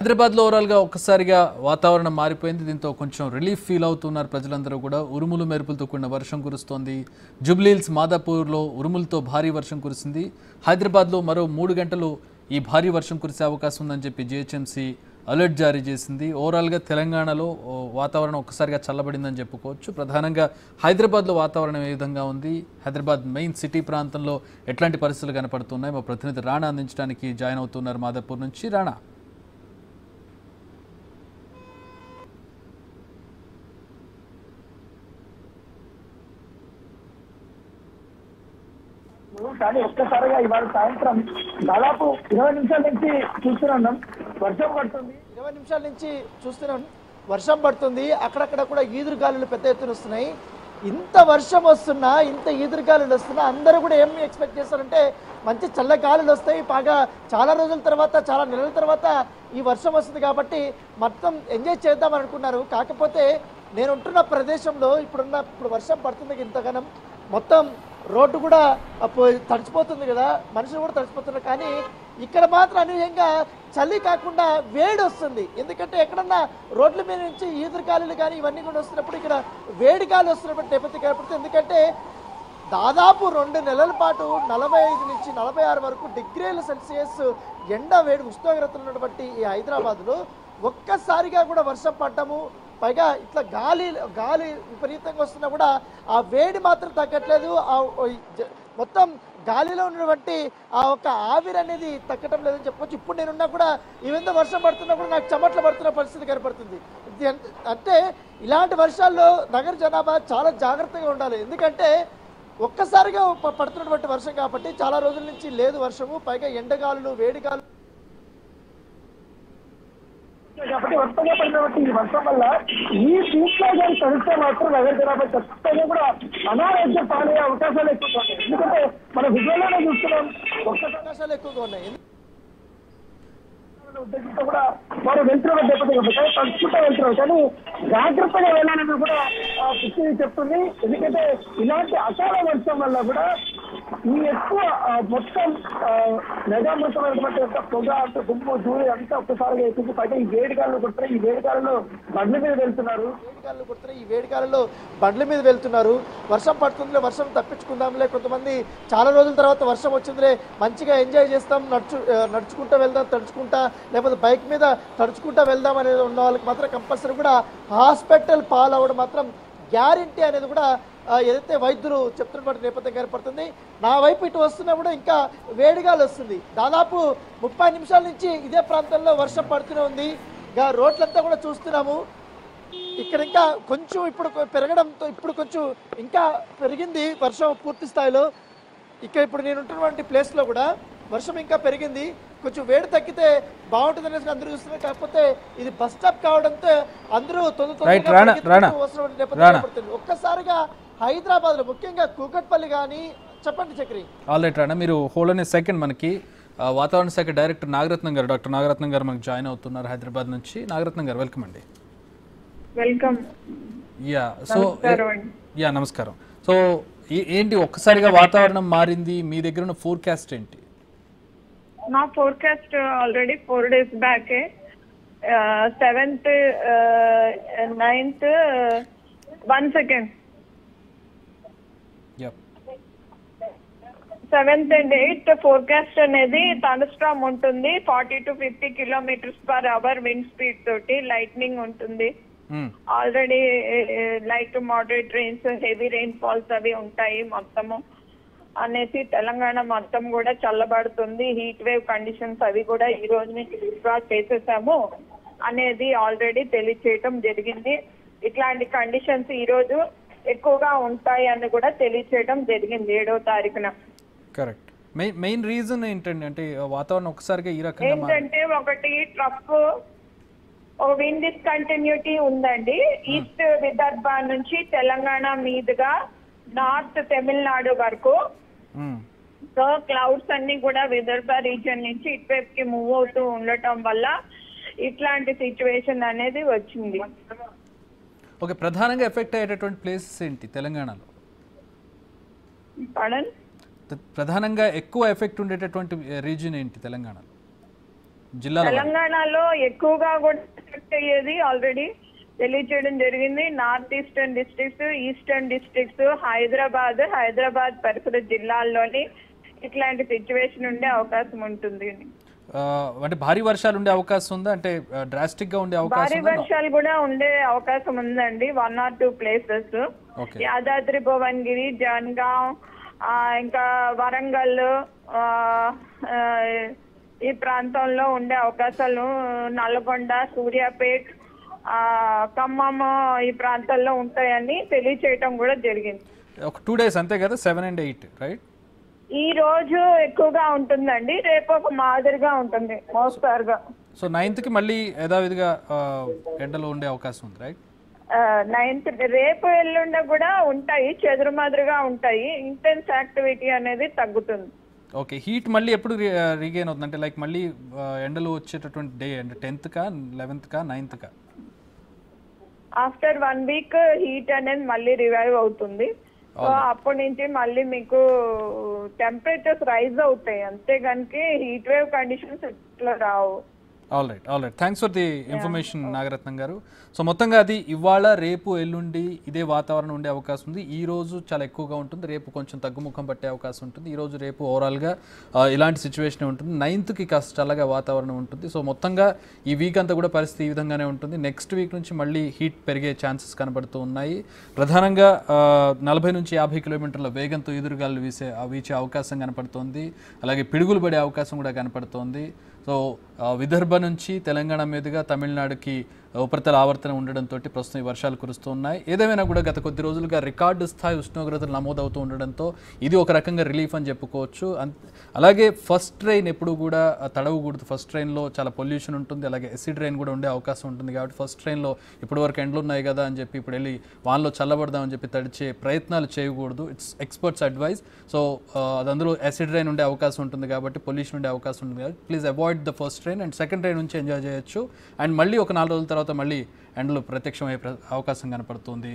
హైదరాబాద్ లో ఓవరాల్ గా ఒక్కసారిగా వాతావరణం మారిపోయింది. దీంతో కొంచెం రిలీఫ్ ఫీల్ అవుతున్నారు ప్రజలందరూ కూడా. ఉరుములు మెరుపులతో కూడిన వర్షం కురుస్తోంది. జూబ్లీహిల్స్ మాదాపూర్ లో ఉరుములతో భారీ వర్షం కురిసింది. హైదరాబాద్ లో మరో 3 గంటలు ఈ భారీ వర్షం కురిసే అవకాశం ఉందని చెప్పి జీహెచ్ఎంసీ అలర్ట్ జారీ చేసింది. ఓవరాల్ గా తెలంగాణలో వాతావరణం ఒక్కసారిగా చల్లబడిందని చెప్పుకోవచ్చు. ప్రధానంగా హైదరాబాద్ లో వాతావరణం ఏ విధంగా ఉంది, హైదరాబాద్ మెయిన్ సిటీ ప్రాంతంలో ఎట్లాంటి పరిస్థితులు కనపడుతున్నాయి, మా ప్రతినిధి రాణా అందించడానికి జాయిన్ అవుతున్నారు మాదాపూర్ నుంచి. రాణా, కానీ ఒక్కసారిగా ఇవాళ సాయంత్రం దాదాపు 20 నిమిషాల నుంచి చూస్తున్నాం వర్షం పడుతుంది. 20 నిమిషాల నుంచి చూస్తున్నాం వర్షం పడుతుంది. అక్కడక్కడ కూడా ఈదురు గాలులు పెద్ద ఎత్తున వస్తున్నాయి. ఇంత వర్షం వస్తున్నా, ఇంత ఈదురు గాలులు వస్తున్నా అందరూ కూడా ఏం ఎక్స్పెక్ట్ చేస్తారంటే మంచి చల్ల గాలులు వస్తాయి. బాగా చాలా రోజుల తర్వాత, చాలా నెలల తర్వాత ఈ వర్షం వస్తుంది కాబట్టి మొత్తం ఎంజాయ్ చేద్దాం అనుకున్నారు. కాకపోతే నేను ఉంటున్న ప్రదేశంలో ఇప్పుడు వర్షం పడుతుంది ఇంతగానం, మొత్తం రోడ్డు కూడా తడిచిపోతుంది కదా, మనుషులు కూడా తడిచిపోతున్నారు. కానీ ఇక్కడ మాత్రం అనూహ్యంగా చలి కాకుండా వేడి వస్తుంది. ఎందుకంటే ఎక్కడన్నా రోడ్ల మీద నుంచి ఈదురు గాలులు కానీ ఇవన్నీ కూడా వస్తున్నప్పుడు ఇక్కడ వేడి గాలి వస్తున్నప్పుడు నేపథ్యం కనపడుతుంది. ఎందుకంటే దాదాపు 2 నెలల పాటు 45 నుంచి 46 వరకు డిగ్రీల సెల్సియస్ ఎండ వేడి ఉష్ణోగ్రతలు ఉన్నటువంటి ఈ హైదరాబాద్లో ఒక్కసారిగా కూడా వర్షం పడ్డము, పైగా ఇట్లా గాలి విపరీతంగా వస్తున్నా కూడా ఆ వేడి మాత్రం తగ్గట్లేదు. మొత్తం గాలిలో ఉన్నటువంటి ఆ ఒక ఆవిరి అనేది తగ్గటం లేదని చెప్పుకోవచ్చు. ఇప్పుడు నేనున్నా కూడా ఈవెంత వర్షం పడుతున్నా కూడా నాకు చెమట్లు పడుతున్న పరిస్థితి కనపడుతుంది. అంటే ఇలాంటి వర్షాల్లో నగర జనాభా చాలా జాగ్రత్తగా ఉండాలి. ఎందుకంటే ఒక్కసారిగా పడుతున్నటువంటి వర్షం కాబట్టి చాలా రోజుల నుంచి లేదు వర్షము, పైగా ఎండగాలులు వేడిగాలు కాబట్టి వర్షంగా పడినటువంటి ఈ వర్షం వల్ల ఈ సీట్లో కానీ తడిస్తే మాత్రం నగర జనాభా ఖచ్చితంగా కూడా అనారోగ్యం పాలయ్యే అవకాశాలు ఎక్కువగా ఉన్నాయి. ఎందుకంటే మన విజయంలోనే చూస్తున్నాం అవకాశాలు ఎక్కువగా ఉన్నాయి. ఉద్దేశంతో కూడా వారు వెళ్తున్నారు దెబ్బతింటే తడుచుకుంటూ వెళ్తున్నారు. కానీ జాగ్రత్తగా వెళ్ళాలని కూడా పిచ్చి చెప్తుంది. ఎందుకంటే ఇలాంటి అకాల వర్షం వల్ల కూడా ఈ ఎక్కువ మొత్తం నైజామృతమైనటువంటి పొగ అంత గుమ్ము దూరి అంతా ఒక్కసారిగా ఎక్కువ పైగా ఈ వేడిగాలు కొడుతున్నాయి. ఈ వేడిగాలలో బండ్ల మీద వెళ్తున్నారు. ఈ వేడిగాలలో బండ్ల మీద వెళ్తున్నారు. వర్షం పడుతుందిలే, వర్షం తప్పించుకుందాంలే, కొంతమంది చాలా రోజుల తర్వాత వర్షం వచ్చిందిలే మంచిగా ఎంజాయ్ చేస్తాం, నడుచుకుంటూ వెళ్దాం, తడుచుకుంటా లేకపోతే బైక్ మీద తడుచుకుంటా వెళ్దాం అనేది ఉన్న వాళ్ళకి మాత్రం కంపల్సరీ కూడా హాస్పిటల్ పాలవడం మాత్రం గ్యారంటీ అనేది కూడా ఏదైతే వైద్యులు చెప్తున్నటువంటి నేపథ్యం ఏర్పడుతుంది. నా వైపు ఇటు వస్తున్నా కూడా ఇంకా వేడిగాలు వస్తుంది. దాదాపు 30 నిమిషాల నుంచి ఇదే ప్రాంతంలో వర్షం పడుతూనే ఉంది. ఇంకా రోడ్లంతా కూడా చూస్తున్నాము. ఇక్కడ ఇంకా కొంచెం ఇప్పుడు పెరగడంతో ఇప్పుడు కొంచెం ఇంకా పెరిగింది వర్షం పూర్తి స్థాయిలో. ఇప్పుడు నేను ఉంటున్నటువంటి ప్లేస్లో కూడా వర్షం ఇంకా పెరిగింది. కొంచెం వేడి తగ్గితే బాగుంటుంది అనేసి అందరూ చూస్తున్నారు. కాకపోతే ఇది బస్ స్టాప్ కావడంతో అందరూ ఒక్కసారిగా హైదరాబాద్ లో ముఖ్యంగా కూకట్పల్లి కానీ చెప్పండి చక్రి. ఆల్ రైట్ రాణా, మీరు హోల్డ్ అనే సెకండ్ మనకి వాతావరణ శాఖ డైరెక్టర్ నాగరత్నం గారు, డాక్టర్ నాగరత్నం గారు మనకు జాయిన్ అవుతున్నారు హైదరాబాద్ నుంచి. నాగరత్నం గారు వెల్కమ్ అండి. వెల్కమ్. నమస్కారం. సో ఏంటి ఒక్కసారిగా వాతావరణం మారింది, మీ దగ్గర ఉన్న ఫోర్కాస్ట్ ఏంటి? నా ఫోర్కాస్ట్ ఆల్రెడీ 4 days బ్యాకే 7th 9th 1 second 7th and 8th forecast అనేది థండర్స్టార్మ్ ఉంటుంది. 40 to 50 km/h విండ్ స్పీడ్ తోటి లైట్నింగ్ ఉంటుంది. Already light moderate rains, heavy rain falls అవి ఉంటాయి మొత్తము అనేసి తెలంగాణ మొత్తం కూడా చల్లబడుతుంది. హీట్ వేవ్ కండిషన్స్ అవి కూడా ఈ రోజు నుంచి విత్డ్రా చేసేసాము అనేది ఆల్రెడీ తెలియచేయటం జరిగింది. ఇట్లాంటి కండిషన్స్ ఈ రోజు ఎక్కువగా ఉంటాయి అని కూడా తెలియచేయటం జరిగింది 7వ తారీఖున. కరెక్ట్. మెయిన్ రీజన్ ఏంటండి, అంటే వాతావరణం ఒకసారిగా ఈ రకంగా ఏంటంటే ఒకటి ట్రఫ్ విండ్ డిస్కంటిన్యూటీ ఉందండి. ఈస్ట్ విదర్భ నుంచి తెలంగాణ మీదుగా నార్త్ తమిళనాడు వరకు. సో క్లౌడ్స్ అన్ని కూడా విదర్భ రీజియన్ నుంచి ఇటువైపుకి మూవ్ అవుతూ ఉండటం వల్ల ఇట్లాంటి సిచ్యువేషన్ అనేది వచ్చింది. ఓకే, ప్రధానంగా ఎఫెక్ట్ అయ్యేటటువంటి ప్లేసెస్ ఏంటి తెలంగాణలో? పడన్ ప్రధానంగా ఎక్కువ ఎఫెక్ట్ ఉండేటటువంటి రీజియన్ ఏంటి తెలంగాణలో? జిల్లాల వారీగా. తెలంగాణలో ఎక్కువగా కూడా ఎఫెక్ట్ అయ్యేది ఆల్రెడీ తెలియచేయడం జరిగింది. North eastern districts, eastern districts, Hyderabad పరిసర జిల్లాల్లోని ఇట్లాంటి సిచ్యువేషన్ ఉండే అవకాశం ఉంటుంది. అంటే భారీ వర్షాలు ఉండే అవకాశం ఉందా? అంటే డ్రాస్టిక్ గా ఉండే అవకాశం భారీ వర్షాలు కూడా ఉండే అవకాశం ఉందండి. 1 or 2 ప్లేసెస్, యాదాద్రి భువనగిరి, జనగాం, ఇంకా వరంగల్ ఈ ప్రాంతంలో ఉండే అవకాశాలు, నల్గొండ, సూర్యాపేట్, ఖమ్మం ఈ ప్రాంతాల్లో ఉంటాయని తెలియచేయటం కూడా జరిగింది. ఒక 2 days అంతే కదా, 7 and 8, రైట్? ఈ రోజు ఎక్కువగా ఉంటుందండి, రేపు ఒక మాదిరిగా ఉంటుంది మోస్తారుగా. సో 9th కి మళ్ళీ యథావిధిగా ఎండలో ఉండే అవకాశం ఉంది, రైట్? 9th రేపు ఎల్లుండ కూడా ఉంటాయి, చెదురుమాదిరిగా ఉంటాయి. ఇంటెన్స్ యాక్టివిటీ అనేది తగ్గుతుంది. ఓకే, హీట్ మళ్ళీ ఎప్పుడు రీగెయిన్ అవుతుంది? అంటే లైక్ మళ్ళీ ఎండలు వచ్చేటటువంటి డే అంటే 10th కా 11th కా 9th కా? ఆఫ్టర్ 1 week హీట్ అనేది మళ్ళీ రివైవ్ అవుతుంది. సో అప్పటి నుంచి మళ్ళీ మీకు టెంపరేచర్స్ రైజ్ అవుతాయి, అంతేగానికి హీట్ వేవ్ కండిషన్స్ ఇట్లా రావు. All right, thanks for the information Nagaratnam గారు. సో మొత్తంగా అది ఇవాళ రేపు ఎల్లుండి ఇదే వాతావరణం ఉండే అవకాశం ఉంది. ఈ రోజు చాలా ఎక్కువగా ఉంటుంది, రేపు కొంచెం తగ్గుముఖం పట్టే అవకాశం ఉంటుంది. ఈ రోజు రేపు ఓవరాల్గా ఇలాంటి సిచ్యువేషన్ ఉంటుంది. 9th కాస్త చల్లగా వాతావరణం ఉంటుంది. సో మొత్తంగా ఈ వీక్ అంతా కూడా పరిస్థితి ఈ విధంగానే ఉంటుంది. నెక్స్ట్ వీక్ నుంచి మళ్ళీ హీట్ పెరిగే ఛాన్సెస్ కనబడుతూ ఉన్నాయి. ప్రధానంగా 40 నుంచి 50 కిలోమీటర్ల వేగంతో ఎదురుగాలు వీచే అవకాశం కనపడుతోంది. అలాగే పిడుగులు పడే అవకాశం కూడా కనపడుతోంది. సో విదర్భ నుంచి తెలంగాణ మీదుగా తమిళనాడుకి ఉపరితల ఆవర్తనం ఉండడంతో ప్రస్తుతం ఈ వర్షాలు కురుస్తూ ఉన్నాయి. ఏదేమైనా కూడా గత కొద్ది రోజులుగా రికార్డు స్థాయి ఉష్ణోగ్రతలు నమోదవుతూ ఉండడంతో ఇది ఒక రకంగా రిలీఫ్ అని చెప్పుకోవచ్చు. అలాగే ఫస్ట్ ట్రైన్ ఎప్పుడు కూడా తడవకూడదు. ఫస్ట్ ట్రైన్లో చాలా పొల్యూషన్ ఉంటుంది, అలాగే ఎసిడ్ ట్రైన్ కూడా ఉండే అవకాశం ఉంటుంది. కాబట్టి ఫస్ట్ ట్రైన్లో ఇప్పటివరకు ఎండలు ఉన్నాయి కదా అని చెప్పి ఇప్పుడు వెళ్ళి వాన్లో చల్లబడదామని చెప్పి తడిచే ప్రయత్నాలు చేయకూడదు. It's experts advice. సో అది అందులో ఎసిడ్ ట్రైన్ ఉండే అవకాశం ఉంటుంది కాబట్టి, పొల్యూషన్ ఉండే అవకాశం ఉంటుంది కాబట్టి please avoid the first train and second train నుంచి ఎంజాయ్ చేయొచ్చు. అండ్ మళ్ళీ ఒక 4 రోజుల తర్వాత మళ్ళీ ఎండలు ప్రత్యక్షమయ్యే అవకాశం కనపడుతుంది.